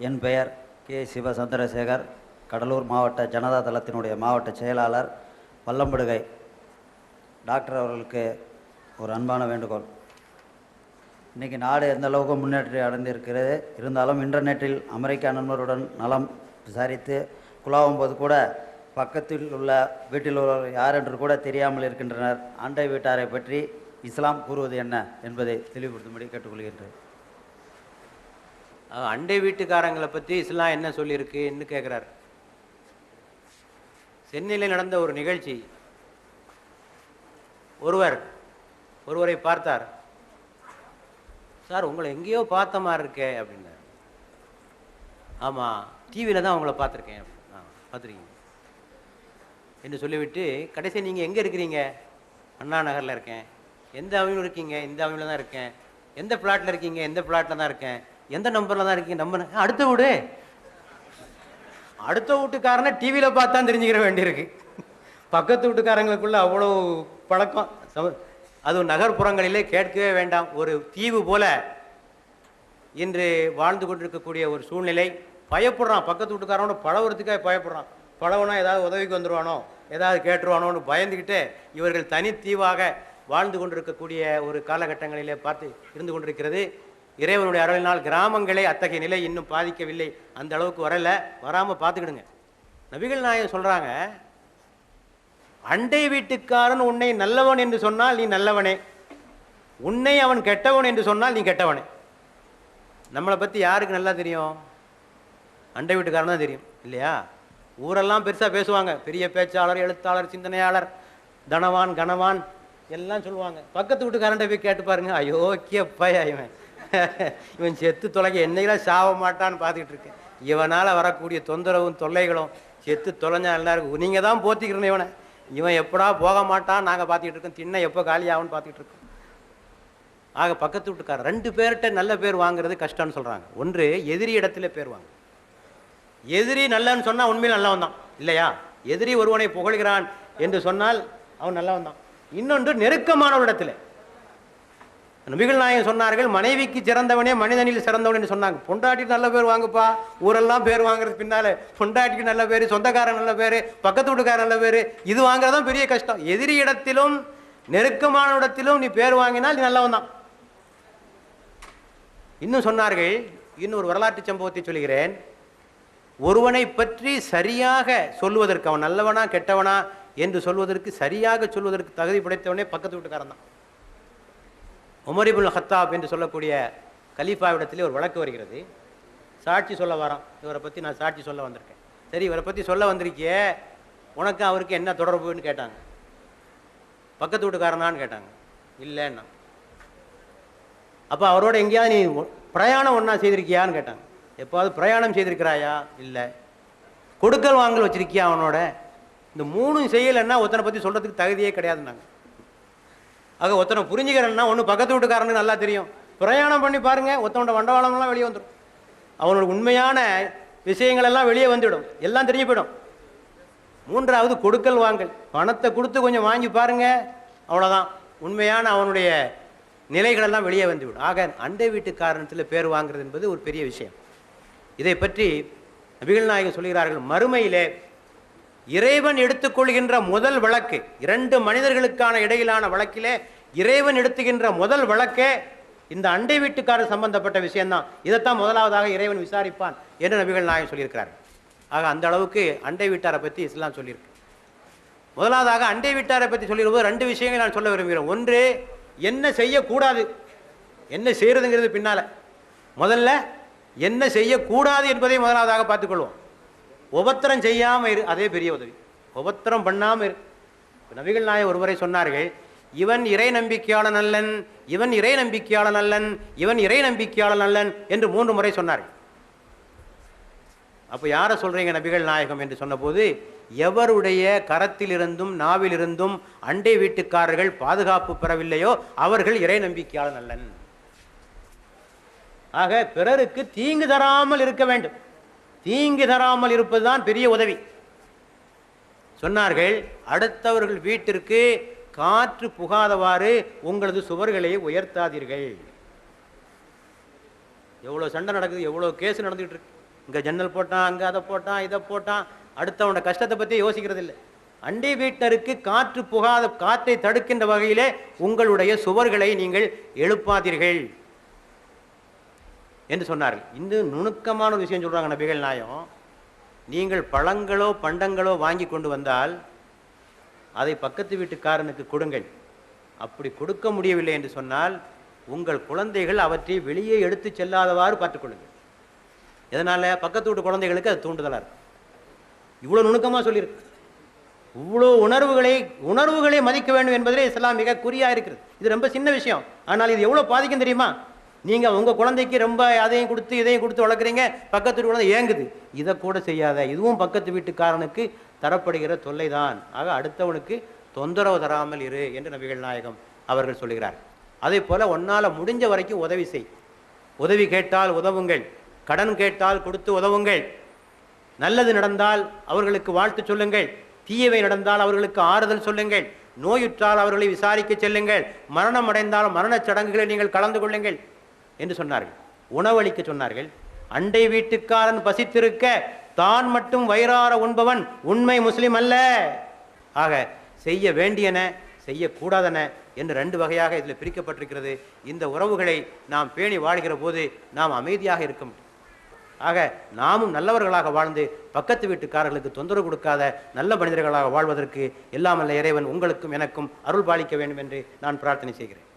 என் பெயர் கே. சிவசந்திரசேகர், கடலூர் மாவட்ட ஜனதா தளத்தினுடைய மாவட்ட செயலாளர். வல்லம்படுகை டாக்டர் அவர்களுக்கு ஒரு அன்பான வேண்டுகோள். இன்றைக்கி நாடு எந்த அளவுக்கு முன்னேற்றம் அடைந்திருக்கிறது, இருந்தாலும் இன்டர்நெட்டில் அமெரிக்க நண்பருடன் நலம் விசாரித்து குழாவும்போது கூட பக்கத்தில் உள்ள வீட்டில் உள்ளவர் யார் என்று கூட தெரியாமல் இருக்கின்றனர். அண்டை வீட்டாரை பற்றி இஸ்லாம் கூறுவது என்ன என்பதை தெளிவுபடுத்தும்படி கேட்டுக்கொள்கின்றேன். அண்டை வீட்டுக்காரங்களை பற்றி இஸ்லாம் என்ன சொல்லியிருக்குன்னு கேட்குறார். சென்னையில் நடந்த ஒரு நிகழ்ச்சி, ஒருவரை பார்த்தார். சார், உங்களை எங்கேயோ பார்த்த மாதிரி இருக்கே அப்படின்னார். ஆமாம், டிவியில் தான் உங்களை பார்த்துருக்கேன். பார்த்துருக்கீங்க என்று சொல்லிவிட்டு கடைசி நீங்கள் எங்கே இருக்கிறீங்க? அண்ணா நகரில் இருக்கேன். எந்த அவனில் இருக்கீங்க? இந்த அவனில் தான் இருக்கேன். எந்த பிளாட்டில் இருக்கீங்க? எந்த பிளாட்டில் தான் இருக்கேன். எந்த நம்பரில் தான் இருக்கீங்க? நம்பர் அடுத்த வீடு. அடுத்த வீட்டுக்காரனை டிவியில் பார்த்தா தெரிஞ்சுக்கிற வேண்டியிருக்கு. பக்கத்து வீட்டுக்காரங்களுக்குள்ள அவ்வளோ பழக்கம். அதுவும் நகர்ப்புறங்களிலே கேட்கவே வேண்டாம். ஒரு தீவு போல இன்று வாழ்ந்து கொண்டிருக்கக்கூடிய ஒரு சூழ்நிலை. பயப்படுறான், பக்கத்து வீட்டுக்காரனோட பழகிறதுக்காக பயப்படுறான். பழவனா ஏதாவது உதவிக்கு வந்துடுவானோ, ஏதாவது கேட்டுருவானோன்னு பயந்துக்கிட்டு இவர்கள் தனித்தீவாக வாழ்ந்து கொண்டிருக்கக்கூடிய ஒரு காலகட்டங்களிலே பார்த்து இருந்து கொண்டிருக்கிறது. இறைவனுடைய அருளினால் கிராமங்களே அத்தகைய நிலை இன்னும் பாதிக்கவில்லை, அந்த அளவுக்கு வரலை. வராமல் பார்த்துக்கிடுங்க. நபிகள் நாயகம் சொல்கிறாங்க, அண்டை வீட்டுக்காரன் உன்னை நல்லவன் என்று சொன்னால் நீ நல்லவனே, உன்னை அவன் கெட்டவன் என்று சொன்னால் நீ கெட்டவனே. நம்மளை பற்றி யாருக்கு நல்லா தெரியும்? அண்டை வீட்டுக்காரன் தான் தெரியும், இல்லையா? ஊரெல்லாம் பெருசாக பேசுவாங்க, பெரிய பேச்சாளர், எழுத்தாளர், சிந்தனையாளர், தனவான், கனவான் எல்லாம் சொல்லுவாங்க. பக்கத்து வீட்டுக்காரன்ட்ட போய் கேட்டு பாருங்க, அயோக்கியப்பையா இவன் செத்து தொலைக்க என்னைக்கெல்லாம் சாவ மாட்டான்னு பார்த்துக்கிட்டு இருக்கேன். இவனால் வரக்கூடிய தொந்தரவும் தொல்லைகளும் செத்து தொலைஞ்சா எல்லாருக்கும் நீங்கள் தான் போத்திக்கிறேன். இவன் எப்படா போக மாட்டான் நாங்கள் பார்த்துக்கிட்டு இருக்கோம். தின்ன எப்போ காலி ஆகும்னு பார்த்துக்கிட்டு இருக்கோம். ஆக பக்கத்து வீட்டுக்காரர் 2 பேர்கிட்ட நல்ல பேர் வாங்குறது கஷ்டம்னு சொல்கிறாங்க. ஒன்று, எதிரி இடத்துல பேர் வாங்க. எதிரி நல்லன்னு சொன்னால் உண்மையில் நல்லவன் தான், இல்லையா? எதிரி ஒருவனை புகழ்கிறான் என்று சொன்னால் அவன் நல்லவன் தான். இன்னொன்று, நெருக்கமானவரிடத்தில். நபிகள் நாயகம் சொன்னார்கள், மனைவிக்கு சிறந்தவனே மனிதனில் சிறந்தவன் என்று சொன்னாங்க. பொண்டாட்டிக்கு நல்ல பேர் வாங்குப்பா. ஊரெல்லாம் பேர் வாங்குறது பின்னால பொண்டாட்டிக்கு நல்ல பேர், சொந்தக்காரன் நல்ல பேர், பக்கத்து வீட்டுக்காரன் நல்ல பேர், இது வாங்குறதான் பெரிய கஷ்டம். எதிரி இடத்திலும் நெருக்கமான இடத்திலும் நீ பேர் வாங்கினால் நீ நல்லவன் தான். இன்னும் சொன்னார்கள், இன்னும் ஒரு வரலாற்று சம்பவத்தை சொல்கிறேன். ஒருவனை பற்றி சரியாக சொல்வதற்கு, அவன் நல்லவனா கெட்டவனா என்று சொல்வதற்கு, சரியாக சொல்வதற்கு தகுதி படைத்தவனே பக்கத்து வீட்டுக்காரன் தான். உமர் இப்னு ஹத்தாப் என்று சொல்லக்கூடிய கலீஃபாவிடத்திலே ஒரு வழக்கு வருகிறது. சாட்சி சொல்ல வரான். இவரை பற்றி நான் சாட்சி சொல்ல வந்திருக்கேன். சரி, இவரை பற்றி சொல்ல வந்திருக்கியே, உனக்கு அவருக்கு என்ன தொடர்புன்னு கேட்டாங்க. பக்கத்து வீட்டுக்காரனான்னு கேட்டாங்க. இல்லைன்னா, அப்போ அவரோட எங்கேயாவது நீ பிரயாணம் ஒன்றா செய்திருக்கியான்னு கேட்டாங்க. எப்போது பிரயாணம் செய்திருக்கிறாயா? இல்லை. கொடுக்கல் வாங்கல் வச்சிருக்கியா அவனோட? இந்த 3 செய்யலைன்னா ஒருத்தனை பற்றி சொல்கிறதுக்கு தகுதியே கிடையாதுன்னாங்க. ஆக ஒருத்தனை புரிஞ்சுக்கிறேன்னா ஒன்று பக்கத்து வீட்டுக்காரனுக்கு நல்லா தெரியும். பிரயாணம் பண்ணி பாருங்கள், ஒருத்தனோட வண்டவாளம்லாம் வெளியே வந்துடும். அவனோட உண்மையான விஷயங்கள் எல்லாம் வெளியே வந்துவிடும், எல்லாம் தெரிஞ்சு போயிடும். 3வது, கொடுக்கல் வாங்கல். பணத்தை கொடுத்து கொஞ்சம் வாங்கி பாருங்கள், அவ்வளோதான். உண்மையான அவனுடைய நிலைகளெல்லாம் வெளியே வந்துவிடும். ஆக அண்டை வீட்டுக்காரனத்தில் பேர் வாங்குறது என்பது ஒரு பெரிய விஷயம். இதை பற்றி நபிகள் நாயகம் சொல்கிறார்கள், மறுமையிலே இறைவன் எடுத்துக்கொள்கின்ற முதல் வழக்கு, 2 மனிதர்களுக்கான இடையிலான வழக்கிலே இறைவன் எடுத்துகின்ற முதல் வழக்கே இந்த அண்டை வீட்டுக்காரர் சம்பந்தப்பட்ட விஷயம்தான். இதைத்தான் முதலாவதாக இறைவன் விசாரிப்பான் என்று நபிகள் நாயகம் சொல்லியிருக்கிறார்கள். ஆக அந்த அளவுக்கு அண்டை வீட்டாரை பற்றி இஸ்லாம் சொல்லியிருக்கு. முதலாவதாக அண்டை வீட்டாரை பற்றி சொல்லியிருப்போது 2 விஷயங்கள் நான் சொல்ல விரும்புகிறேன். ஒன்று, என்ன செய்யக்கூடாது, என்ன செய்யறதுங்கிறது பின்னால. முதல்ல என்ன செய்யக்கூடாது என்பதை முதலாவதாக பார்த்துக்கொள்வோம். உபத்திரம் செய்யாமல் இரு, அதே பெரிய உதவி. உபத்திரம் பண்ணாமல் இரு. நபிகள் நாயகம் ஒருவரை சொன்னார்கள், இவன் இறை நம்பிக்கையாளன் அல்லன், இவன் இறை நம்பிக்கையாளன் அல்லன், இவன் இறை நம்பிக்கையாளன் அல்லன் என்று 3 முறை சொன்னார்கள். அப்போ யாரை சொல்றீங்க நபிகள் நாயகம் என்று சொன்னபோது, எவருடைய கரத்திலிருந்தும் நாவிலிருந்தும் அண்டை வீட்டுக்காரர்கள் பாதுகாப்பு பெறவில்லையோ அவர்கள் இறை நம்பிக்கையாளன் அல்லன். ஆக பிறருக்கு தீங்கு தராமல் இருக்க வேண்டும். தீங்கு தராமல் இருப்பதுதான் பெரிய உதவி. சொன்னார்கள், அடுத்தவர்கள் வீட்டிற்கு காற்று புகாதவாறு உங்களது சுவர்களை உயர்த்தாதீர்கள். எவ்வளோ சண்டை நடக்குது, எவ்வளோ கேஸ் நடந்துகிட்டு இருக்கு. இங்கே ஜன்னல் போட்டான், அங்கே அதை போட்டான், இதை போட்டான், அடுத்தவனோட கஷ்டத்தை பற்றி யோசிக்கிறது இல்லை. அண்டை வீட்டருக்கு காற்று புகாத காற்றை தடுக்கின்ற வகையிலே உங்களுடைய சுவர்களை நீங்கள் எழுப்பாதீர்கள் என்று சொன்னார்கள். இன்னும் நுணுக்கமான ஒரு விஷயம் சொல்றாங்க நபிகள் நாயகம். நீங்கள் பழங்களோ பண்டங்களோ வாங்கி கொண்டு வந்தால் அதை பக்கத்து வீட்டுக்காரனுக்கு கொடுங்கள். அப்படி கொடுக்க முடியவில்லை என்று சொன்னால் உங்கள் குழந்தைகள் அவற்றை வெளியே எடுத்து செல்லாதவாறு பார்த்துக்கொள்ளுங்கள். எதனால? பக்கத்து வீட்டு குழந்தைகளுக்கு அது தூண்டுதலாக இருக்கும். இவ்வளோ நுணுக்கமாக சொல்லியிருக்கு. இவ்வளோ உணர்வுகளை மதிக்க வேண்டும் என்பதிலே இஸ்லாம் மிக குறியாக இருக்கிறது. இது ரொம்ப சின்ன விஷயம், ஆனால் இது எவ்வளோ பாதிக்கும் தெரியுமா? நீங்கள் உங்கள் குழந்தைக்கு ரொம்ப அதையும் கொடுத்து இதையும் கொடுத்து வளர்க்குறீங்க, பக்கத்து வீட்டு குழந்தை ஏங்குது. இதை கூட செய்யாத, இதுவும் பக்கத்து வீட்டுக்காரனுக்கு தரப்படுகிற தொல்லை தான். ஆக அடுத்தவனுக்கு தொந்தரவு தராமல் இரு என்று நபிகள் நாயகம் அவர்கள் சொல்லுகிறார். அதே போல் ஒன்னால் முடிஞ்ச வரைக்கும் உதவி செய். உதவி கேட்டால் உதவுங்கள், கடன் கேட்டால் கொடுத்து உதவுங்கள். நல்லது நடந்தால் அவர்களுக்கு வாழ்த்து சொல்லுங்கள், தீயவை நடந்தால் அவர்களுக்கு ஆறுதல் சொல்லுங்கள், நோயுற்றால் அவர்களை விசாரிக்க செல்லுங்கள், மரணம் அடைந்தால் மரணச் சடங்குகளை நீங்கள் கலந்து கொள்ளுங்கள் என்று சொன்னார்கள். உணவளிக்க சொன்னார்கள். அண்டை வீட்டுக்காரன் பசித்திருக்க தான் மட்டும் வயிறார உண்பவன் உண்மை முஸ்லிம் அல்ல. ஆக செய்ய வேண்டியன செய்யக்கூடாதன என்று 2 வகையாக இதில் பிரிக்கப்பட்டிருக்கிறது. இந்த உறவுகளை நாம் பேணி வாழ்கிற போது நாம் அமைதியாக இருக்க முடியும். ஆக நாமும் நல்லவர்களாக வாழ்ந்து பக்கத்து வீட்டுக்காரர்களுக்கு தொந்தரவு கொடுக்காத நல்ல மனிதர்களாக வாழ்வதற்கு எல்லாம் அல்ல இறைவன் உங்களுக்கும் எனக்கும் அருள் பாலிக்க வேண்டும் என்று நான் பிரார்த்தனை செய்கிறேன்.